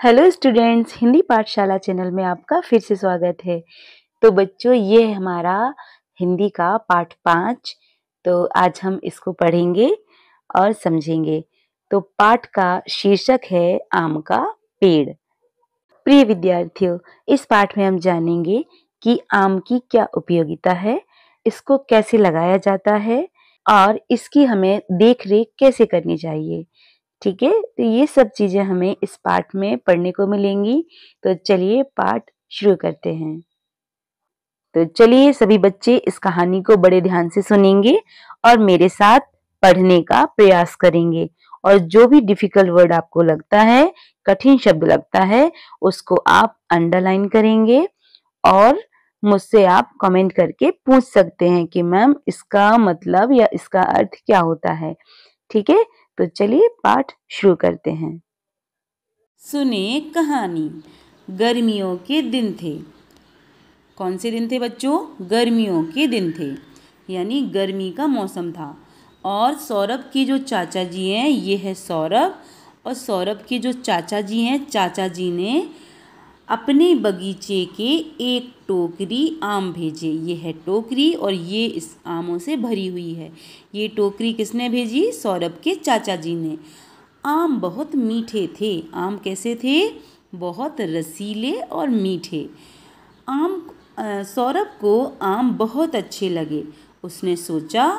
Hello students, Hindi पाठशाला channel में आपका फिर से स्वागत है। तो बच्चों, ये है हमारा हिंदी का पाठ 5। तो आज हम इसको पढ़ेंगे और समझेंगे। तो पाठ का शीर्षक है आम का पेड़। प्रिय विद्यार्थियों, इस पाठ में हम जानेंगे कि आम की क्या उपयोगिता है, इसको कैसे लगाया जाता है और इसकी हमें देख रेख कैसे करनी चाहिए। ठीक है, तो ये सब चीजें हमें इस पाठ में पढ़ने को मिलेंगी। तो चलिए पाठ शुरू करते हैं। तो चलिए सभी बच्चे इस कहानी को बड़े ध्यान से सुनेंगे और मेरे साथ पढ़ने का प्रयास करेंगे। और जो भी डिफिकल्ट वर्ड आपको लगता है, कठिन शब्द लगता है, उसको आप अंडरलाइन करेंगे और मुझसे आप कमेंट करके पूछ सकते हैं कि मैम इसका मतलब या इसका अर्थ क्या होता है। ठीक है, तो चलिए पाठ शुरू करते हैं। सुने कहानी। गर्मियों के दिन थे। कौन से दिन थे बच्चों? गर्मियों के दिन थे, यानी गर्मी का मौसम था। और सौरभ की जो चाचा जी हैं, ये है सौरभ, और सौरभ के जो चाचा जी हैं, चाचा जी ने अपने बगीचे के एक टोकरी आम भेजे। ये है टोकरी और ये इस आमों से भरी हुई है। ये टोकरी किसने भेजी? सौरभ के चाचा जी ने। आम बहुत मीठे थे। आम कैसे थे? बहुत रसीले और मीठे। आम सौरभ को आम बहुत अच्छे लगे। उसने सोचा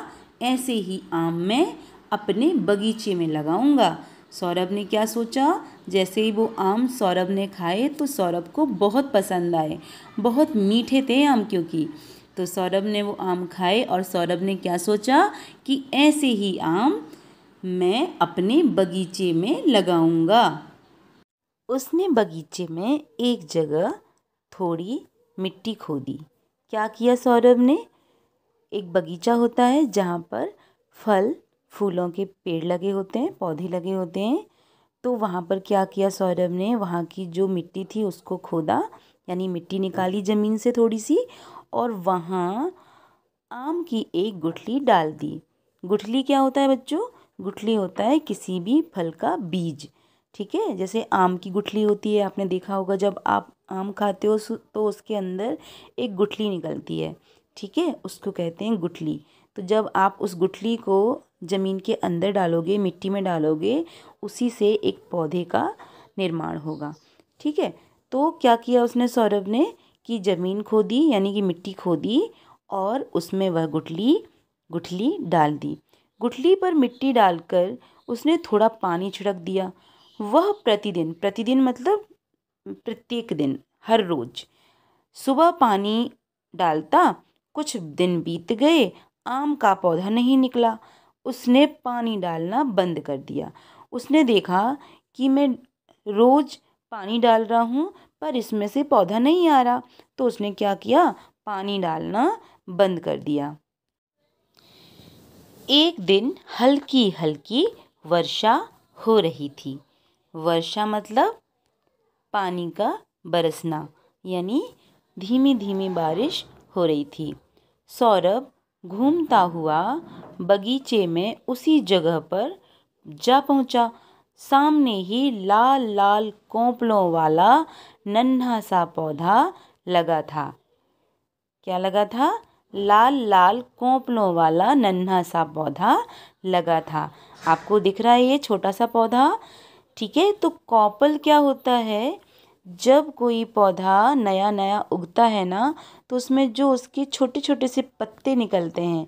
ऐसे ही आम मैं अपने बगीचे में लगाऊंगा। सौरभ ने क्या सोचा? जैसे ही वो आम सौरभ ने खाए तो सौरभ को बहुत पसंद आए। बहुत मीठे थे आम क्योंकि। तो सौरभ ने वो आम खाए और सौरभ ने क्या सोचा कि ऐसे ही आम मैं अपने बगीचे में लगाऊंगा। उसने बगीचे में एक जगह थोड़ी मिट्टी खोदी। क्या किया सौरभ ने? एक बगीचा होता है जहाँ पर फल फूलों के पेड़ लगे होते हैं, पौधे लगे होते हैं। तो वहाँ पर क्या किया सौरभ ने? वहाँ की जो मिट्टी थी उसको खोदा, यानी मिट्टी निकाली ज़मीन से थोड़ी सी, और वहाँ आम की एक गुठली डाल दी। गुठली क्या होता है बच्चों? गुठली होता है किसी भी फल का बीज। ठीक है, जैसे आम की गुठली होती है, आपने देखा होगा जब आप आम खाते हो तो उसके अंदर एक गुठली निकलती है। ठीक है, उसको कहते हैं गुठली। तो जब आप उस गुठली को ज़मीन के अंदर डालोगे, मिट्टी में डालोगे, उसी से एक पौधे का निर्माण होगा। ठीक है, तो क्या किया उसने सौरभ ने कि ज़मीन खोदी, यानी कि मिट्टी खोदी और उसमें वह गुठली डाल दी। गुठली पर मिट्टी डालकर उसने थोड़ा पानी छिड़क दिया। वह प्रतिदिन, प्रतिदिन मतलब प्रत्येक दिन, हर रोज सुबह पानी डालता। कुछ दिन बीत गए, आम का पौधा नहीं निकला। उसने पानी डालना बंद कर दिया। उसने देखा कि मैं रोज पानी डाल रहा हूँ पर इसमें से पौधा नहीं आ रहा। तो उसने क्या किया? पानी डालना बंद कर दिया। एक दिन हल्की हल्की वर्षा हो रही थी। वर्षा मतलब पानी का बरसना, यानी धीमी धीमी बारिश हो रही थी। सौरभ घूमता हुआ बगीचे में उसी जगह पर जा पहुंचा। सामने ही लाल लाल कोंपलों वाला नन्हा सा पौधा लगा था। क्या लगा था? लाल लाल कोंपलों वाला नन्हा सा पौधा लगा था। आपको दिख रहा है ये छोटा सा पौधा? ठीक है, तो कोंपल क्या होता है? जब कोई पौधा नया नया उगता है ना, तो उसमें जो उसके छोटे छोटे से पत्ते निकलते हैं,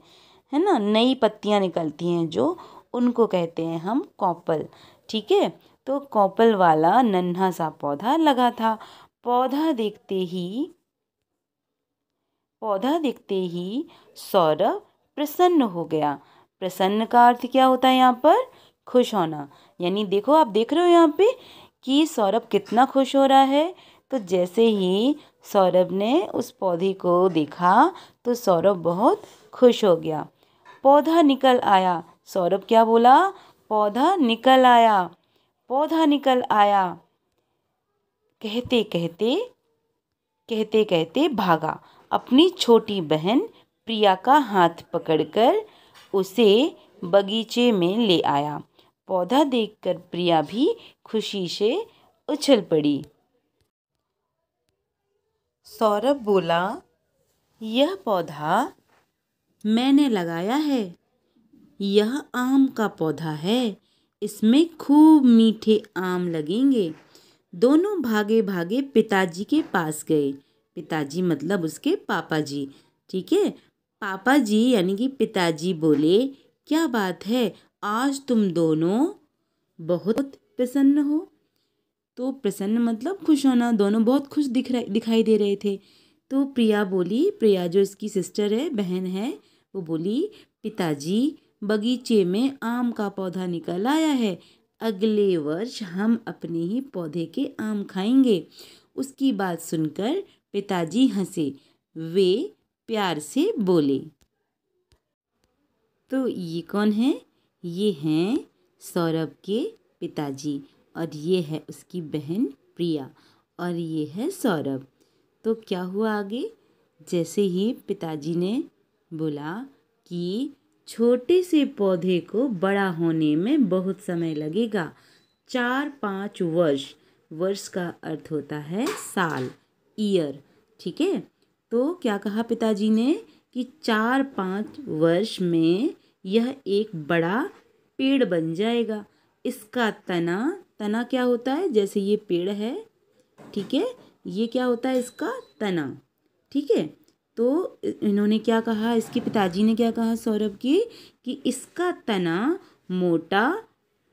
है ना, नई पत्तियां निकलती हैं जो, उनको कहते हैं हम कोंपल। ठीक है, तो कोंपल वाला नन्हा सा पौधा लगा था। पौधा दिखते ही सौरभ प्रसन्न हो गया। प्रसन्न का अर्थ क्या होता है यहाँ पर? खुश होना। यानी देखो, आप देख रहे हो यहाँ पे कि सौरभ कितना खुश हो रहा है। तो जैसे ही सौरभ ने उस पौधे को देखा तो सौरभ बहुत खुश हो गया। पौधा निकल आया। सौरभ क्या बोला? पौधा निकल आया, पौधा निकल आया। कहते कहते कहते कहते भागा। अपनी छोटी बहन प्रिया का हाथ पकड़कर उसे बगीचे में ले आया। पौधा देखकर प्रिया भी खुशी से उछल पड़ी। सौरभ बोला, यह पौधा मैंने लगाया है। यह आम का पौधा है। इसमें खूब मीठे आम लगेंगे। दोनों भागे भागे पिताजी के पास गए। पिताजी मतलब उसके पापा जी। ठीक है। पापा जी यानी कि पिताजी बोले, क्या बात है, आज तुम दोनों बहुत प्रसन्न हो। तो प्रसन्न मतलब खुश होना। दोनों बहुत खुश दिखाई दे रहे थे। तो प्रिया बोली, प्रिया जो इसकी सिस्टर है, बहन है, वो बोली, पिताजी बगीचे में आम का पौधा निकल आया है। अगले वर्ष हम अपने ही पौधे के आम खाएंगे। उसकी बात सुनकर पिताजी हंसे। वे प्यार से बोले। तो ये कौन है? ये हैं सौरभ के पिताजी और ये है उसकी बहन प्रिया और ये है सौरभ। तो क्या हुआ आगे? जैसे ही पिताजी ने बोला कि छोटे से पौधे को बड़ा होने में बहुत समय लगेगा, 4-5 वर्ष। वर्ष का अर्थ होता है साल, ईयर। ठीक है। तो क्या कहा पिताजी ने कि 4-5 वर्ष में यह एक बड़ा पेड़ बन जाएगा। इसका तना क्या होता है? जैसे ये पेड़ है, ठीक है, ये क्या होता है? इसका तना। ठीक है। तो इन्होंने क्या कहा, इसके पिताजी ने क्या कहा सौरभ की, कि इसका तना मोटा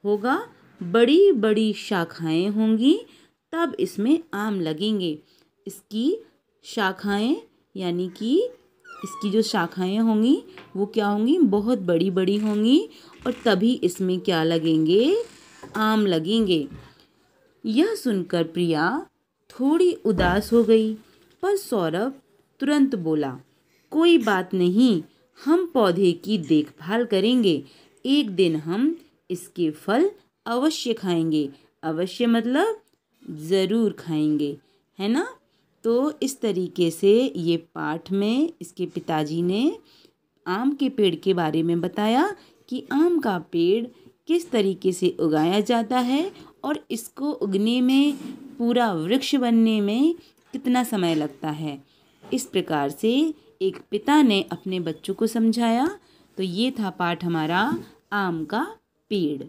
होगा, बड़ी बड़ी शाखाएं होंगी, तब इसमें आम लगेंगे। इसकी शाखाएं यानी कि इसकी जो शाखाएं होंगी वो क्या होंगी? बहुत बड़ी बड़ी होंगी और तभी इसमें क्या लगेंगे? आम लगेंगे। यह सुनकर प्रिया थोड़ी उदास हो गई, पर सौरभ तुरंत बोला, कोई बात नहीं, हम पौधे की देखभाल करेंगे। एक दिन हम इसके फल अवश्य खाएंगे। अवश्य मतलब ज़रूर खाएंगे, है ना? तो इस तरीके से ये पाठ में इसके पिताजी ने आम के पेड़ के बारे में बताया कि आम का पेड़ किस तरीके से उगाया जाता है और इसको उगने में, पूरा वृक्ष बनने में कितना समय लगता है। इस प्रकार से एक पिता ने अपने बच्चों को समझाया। तो ये था पाठ हमारा आम का पेड़।